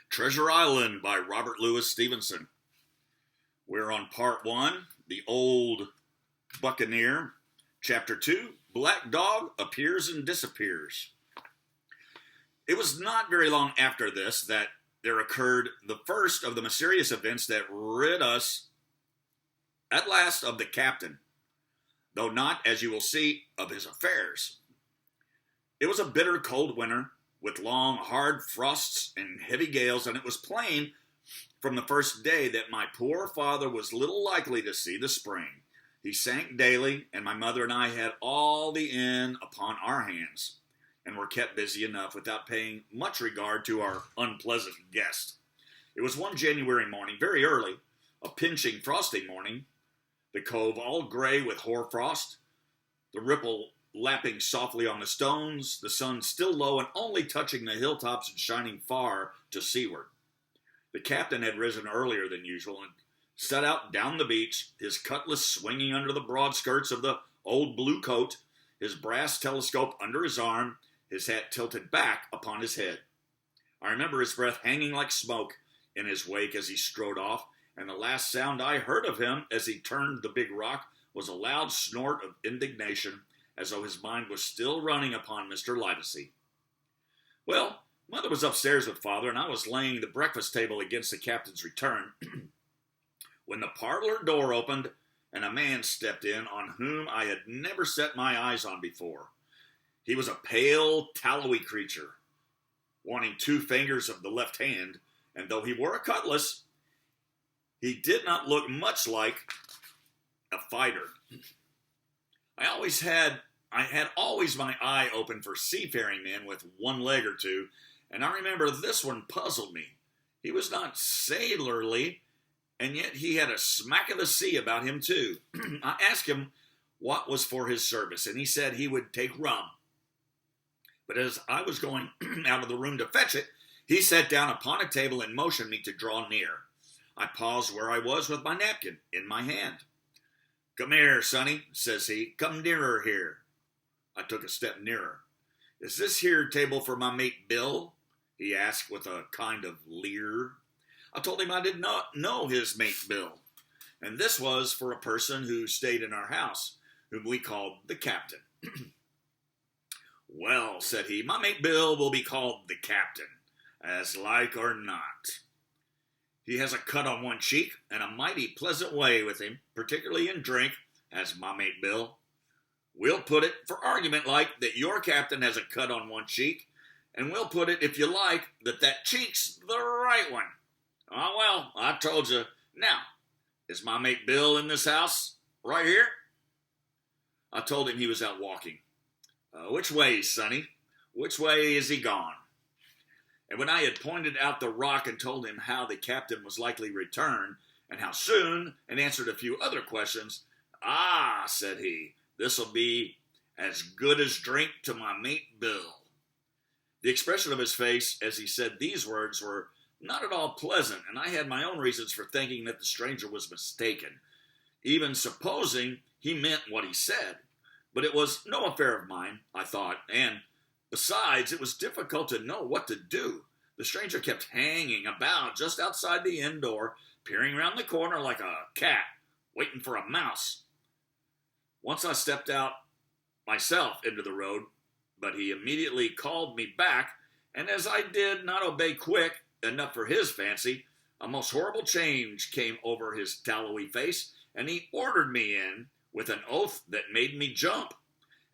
Treasure Island by Robert Louis Stevenson. We're on part one, The Old Buccaneer. Chapter 2, Black Dog Appears and Disappears. It was not very long after this that there occurred the first of the mysterious events that rid us at last of the captain, though not, as you will see, of his affairs. It was a bitter cold winter, with long, hard frosts and heavy gales, and it was plain from the first day that my poor father was little likely to see the spring. He sank daily, and my mother and I had all the inn upon our hands, and were kept busy enough without paying much regard to our unpleasant guest. It was one January morning, very early, a pinching, frosty morning, the cove all gray with hoarfrost, the ripple lapping softly on the stones, the sun still low and only touching the hilltops and shining far to seaward. The captain had risen earlier than usual and set out down the beach, his cutlass swinging under the broad skirts of the old blue coat, his brass telescope under his arm, his hat tilted back upon his head. I remember his breath hanging like smoke in his wake as he strode off, and the last sound I heard of him as he turned the big rock was a loud snort of indignation, as though his mind was still running upon Mr. Livesey. Well, Mother was upstairs with Father, and I was laying the breakfast table against the captain's return, when the parlor door opened, and a man stepped in on whom I had never set my eyes on before. He was a pale, tallowy creature, wanting 2 fingers of the left hand, and though he wore a cutlass, he did not look much like a fighter. I had always my eye open for seafaring men with one leg or two, and I remember this one puzzled me. He was not sailorly, and yet he had a smack of the sea about him too. I asked him what was for his service, and he said he would take rum. But as I was going out of the room to fetch it, he sat down upon a table and motioned me to draw near. I paused where I was with my napkin in my hand. "Come here, sonny," says he. "Come nearer here." I took a step nearer. "Is this here table for my mate Bill?" he asked with a kind of leer. I told him I did not know his mate Bill, and this was for a person who stayed in our house, whom we called the captain. "Well," said he, "my mate Bill will be called the captain, as like or not. He has a cut on one cheek, and a mighty pleasant way with him, particularly in drink, has my mate Bill. We'll put it, for argument like, that your captain has a cut on one cheek, and we'll put it, if you like, that cheek's the right one. Oh, well, I told you. Now, is my mate Bill in this house, right here?" I told him he was out walking. "Which way, sonny? Which way is he gone?" And when I had pointed out the rock and told him how the captain was likely to return, and how soon, and answered a few other questions, "Ah," said he, "this'll be as good as drink to my mate Bill." The expression of his face as he said these words were not at all pleasant, and I had my own reasons for thinking that the stranger was mistaken, even supposing he meant what he said. But it was no affair of mine, I thought, and besides, it was difficult to know what to do. The stranger kept hanging about just outside the inn door, peering round the corner like a cat, waiting for a mouse. Once I stepped out myself into the road, but he immediately called me back, and as I did not obey quick enough for his fancy, a most horrible change came over his tallowy face, and he ordered me in with an oath that made me jump.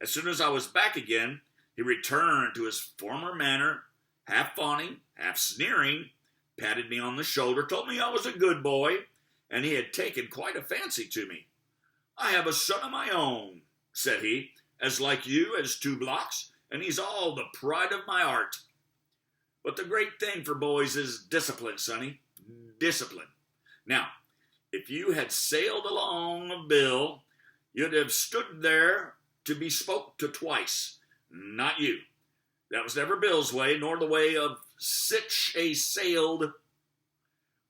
As soon as I was back again, he returned to his former manner, half fawning, half sneering, patted me on the shoulder, told me I was a good boy, and he had taken quite a fancy to me. "I have a son of my own," said he, "as like you as 2 blocks, and he's all the pride of my heart. But the great thing for boys is discipline, sonny, discipline. Now, if you had sailed along of Bill, you'd have stood there to be spoke to twice. Not you. That was never Bill's way, nor the way of sich a sailed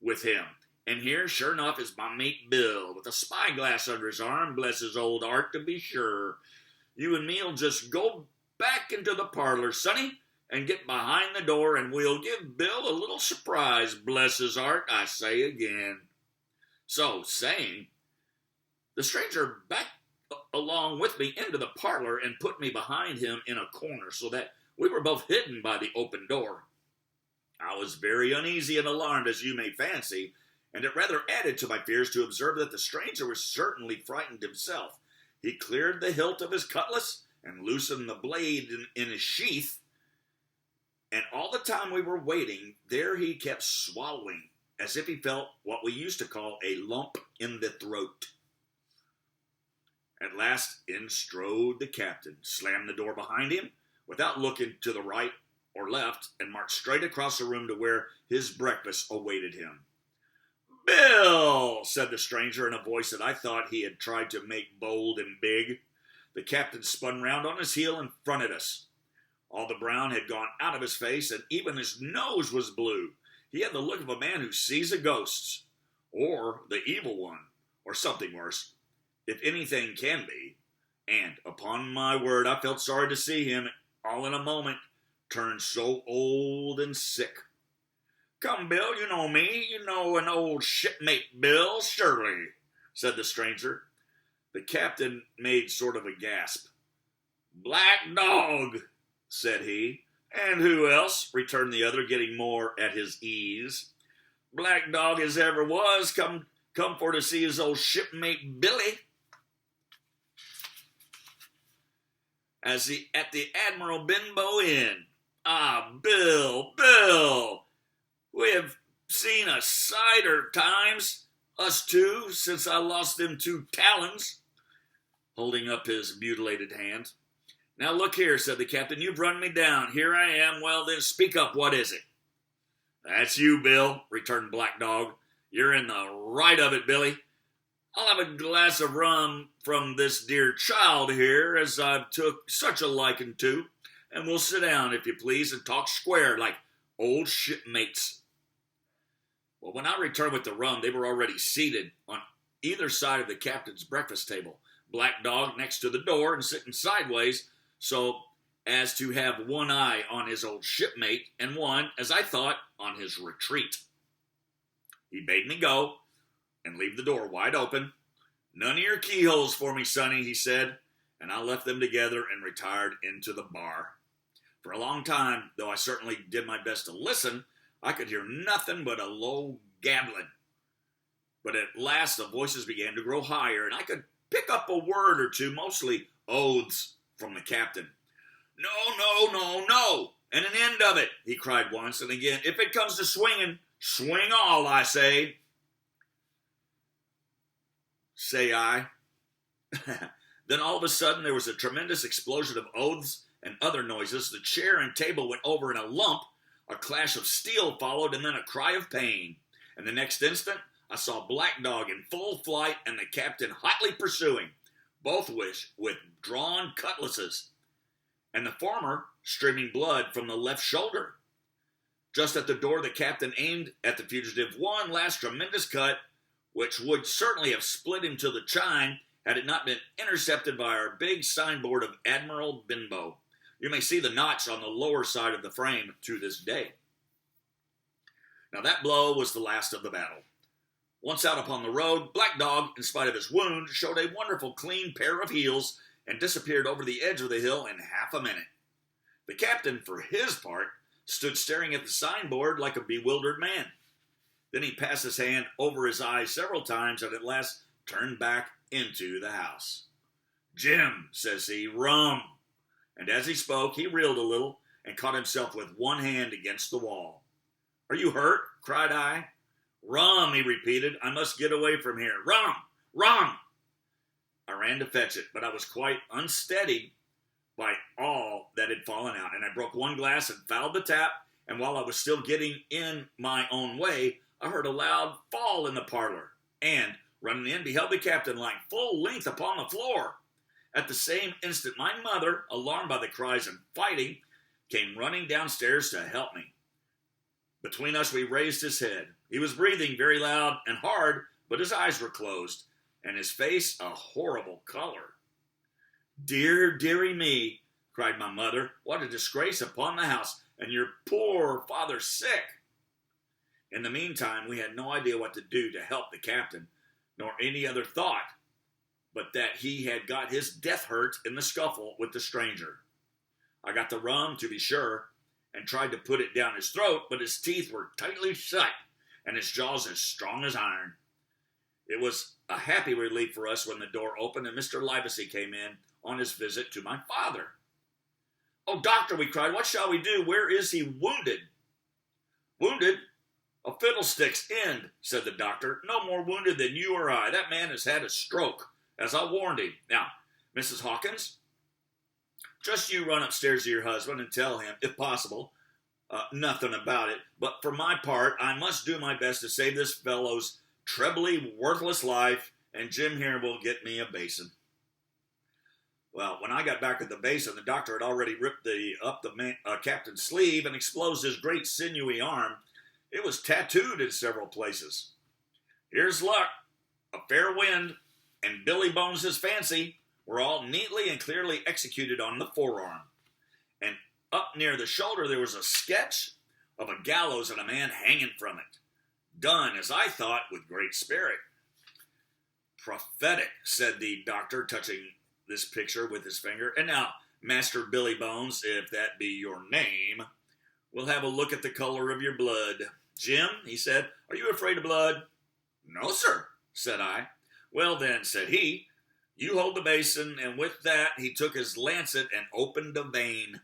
with him. And here, sure enough, is my mate Bill, with a spyglass under his arm, bless his old heart, to be sure. You and me'll just go back into the parlor, sonny, and get behind the door, and we'll give Bill a little surprise, bless his heart, I say again." So saying, the stranger backed along with me into the parlor and put me behind him in a corner so that we were both hidden by the open door. I was very uneasy and alarmed, as you may fancy, and it rather added to my fears to observe that the stranger was certainly frightened himself. He cleared the hilt of his cutlass and loosened the blade in his sheath, and all the time we were waiting, there he kept swallowing, as if he felt what we used to call a lump in the throat. At last in strode the captain, slammed the door behind him without looking to the right or left, and marched straight across the room to where his breakfast awaited him. "Bill," said the stranger in a voice that I thought he had tried to make bold and big. The captain spun round on his heel and fronted us. All the brown had gone out of his face, and even his nose was blue. He had the look of a man who sees a ghost, or the evil one, or something worse, if anything can be. And, upon my word, I felt sorry to see him, all in a moment, turn so old and sick. "Come, Bill, you know me. You know an old shipmate, Bill, surely," said the stranger. The captain made sort of a gasp. "Black Dog," said he. "And who else?" returned the other, getting more at his ease. "Black Dog as ever was, come for to see his old shipmate Billy." At the Admiral Benbow Inn. "Ah, Bill, we have seen a sighter times, us two, since I lost them 2 talons, holding up his mutilated hand. "Now look here," said the captain, "you've run me down. Here I am. Well, then speak up. What is it?" "That's you, Bill," returned Black Dog. "You're in the right of it, Billy. I'll have a glass of rum from this dear child here, as I've took such a liking to, and we'll sit down, if you please, and talk square like old shipmates." Well, when I returned with the rum, they were already seated on either side of the captain's breakfast table. Black Dog next to the door and sitting sideways, so as to have one eye on his old shipmate and one, as I thought, on his retreat. He bade me go and leave the door wide open. "None of your keyholes for me, sonny," he said, and I left them together and retired into the bar. For a long time, though I certainly did my best to listen, I could hear nothing but a low gabbling. But at last the voices began to grow higher, and I could pick up a word or two, mostly oaths, from the captain. "No, and an end of it," he cried once, and again, "If it comes to swinging, swing all, I say." Say I. Then all of a sudden there was a tremendous explosion of oaths and other noises. The chair and table went over in a lump, a clash of steel followed, and then a cry of pain. And the next instant I saw Black Dog in full flight and the captain hotly pursuing, both with drawn cutlasses, and the former streaming blood from the left shoulder. Just at the door the captain aimed at the fugitive one last tremendous cut, which would certainly have split him to the chine had it not been intercepted by our big signboard of Admiral Benbow. You may see the notch on the lower side of the frame to this day. Now that blow was the last of the battle. Once out upon the road, Black Dog, in spite of his wound, showed a wonderful clean pair of heels and disappeared over the edge of the hill in half a minute. The captain, for his part, stood staring at the signboard like a bewildered man. Then he passed his hand over his eyes several times and at last turned back into the house. "Jim," says he, "rum." And as he spoke, he reeled a little and caught himself with one hand against the wall. "Are you hurt?" cried I. "Rum," he repeated. "I must get away from here. Rum! I ran to fetch it, but I was quite unsteadied by all that had fallen out, and I broke one glass and fouled the tap, and while I was still getting in my own way, I heard a loud fall in the parlor, and, running in, beheld the captain lying full length upon the floor. At the same instant, my mother, alarmed by the cries and fighting, came running downstairs to help me. Between us, we raised his head. He was breathing very loud and hard, but his eyes were closed, and his face a horrible color. "Dearie me," cried my mother, "what a disgrace upon the house! and your poor father's sick." In the meantime, we had no idea what to do to help the captain, nor any other thought but that he had got his death hurt in the scuffle with the stranger. I got the rum, to be sure, and tried to put it down his throat, but his teeth were tightly shut and his jaws as strong as iron. It was a happy relief for us when the door opened and Mr. Livesey came in on his visit to my father. "Oh, doctor," we cried, "what shall we do? Where is he wounded?" "Wounded? A fiddlestick's end," said the doctor. "No more wounded than you or I. That man has had a stroke, as I warned him. Now, Mrs. Hawkins, just you run upstairs to your husband and tell him, if possible, nothing about it. But for my part, I must do my best to save this fellow's trebly worthless life, and Jim here will get me a basin." Well, when I got back at the basin, the doctor had already ripped up the captain's sleeve and exposed his great sinewy arm. It was tattooed in several places. "Here's luck. A fair wind and Billy Bones' fancy were all neatly and clearly executed on the forearm. And up near the shoulder there was a sketch of a gallows and a man hanging from it, done, as I thought, with great spirit." "Prophetic," said the doctor, touching this picture with his finger. "And now, Master Billy Bones, if that be your name, we'll have a look at the color of your blood. Jim," he said, "are you afraid of blood?" "No, sir," said I. "Well then," said he, "you hold the basin," and with that he took his lancet and opened a vein.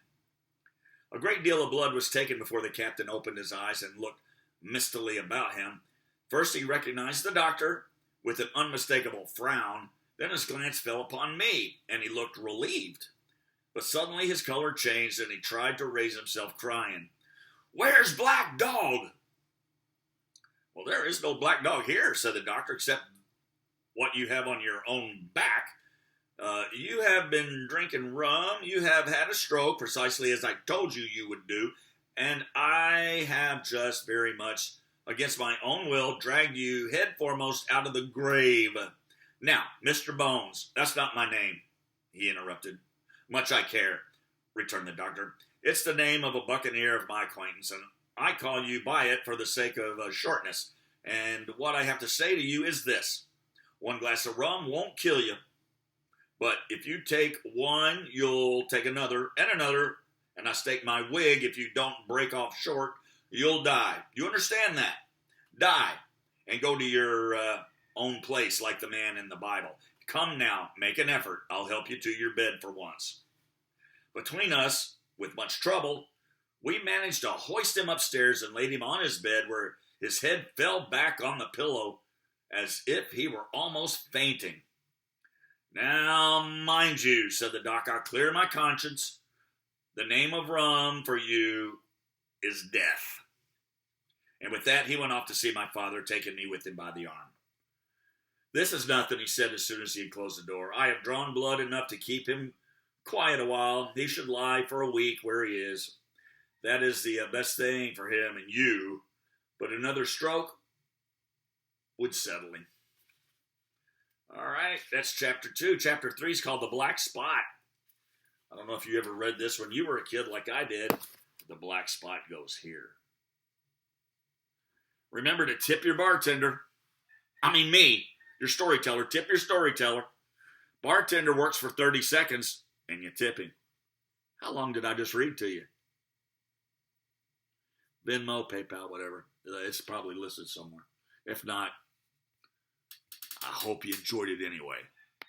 A great deal of blood was taken before the captain opened his eyes and looked mistily about him. First he recognized the doctor with an unmistakable frown. Then his glance fell upon me, and he looked relieved. But suddenly his color changed, and he tried to raise himself, crying, "Where's Black Dog?" "Well, there is no black dog here," said the doctor, "except what you have on your own back. You have been drinking rum, you have had a stroke, precisely as I told you you would do, and I have just very much, against my own will, dragged you head foremost out of the grave. Now, Mr. Bones," "That's not my name," he interrupted. "Much I care," returned the doctor. "It's the name of a buccaneer of my acquaintance, and I call you by it for the sake of shortness. And what I have to say to you is this: one glass of rum won't kill you, but if you take one, you'll take another, and I stake my wig, if you don't break off short, you'll die. You understand that? Die, and go to your own place like the man in the Bible. Come now, make an effort. I'll help you to your bed for once." Between us, with much trouble, we managed to hoist him upstairs and laid him on his bed, where his head fell back on the pillow as if he were almost fainting. "Now, mind you," said the doc, "I'll clear my conscience. The name of rum for you is death." And with that he went off to see my father, taking me with him by the arm. "This is nothing," he said as soon as he had closed the door. "I have drawn blood enough to keep him quiet a while. He should lie for a week where he is. That is the best thing for him and you, but another stroke would settle him." All right, that's chapter 2. Chapter 3 is called The Black Spot. I don't know if you ever read this when you were a kid like I did. The black spot goes here. Remember to tip your bartender. I mean me, your storyteller. Tip your storyteller. Bartender works for 30 seconds, and you tip him. How long did I just read to you? Venmo, PayPal, whatever. It's probably listed somewhere. If not, I hope you enjoyed it anyway.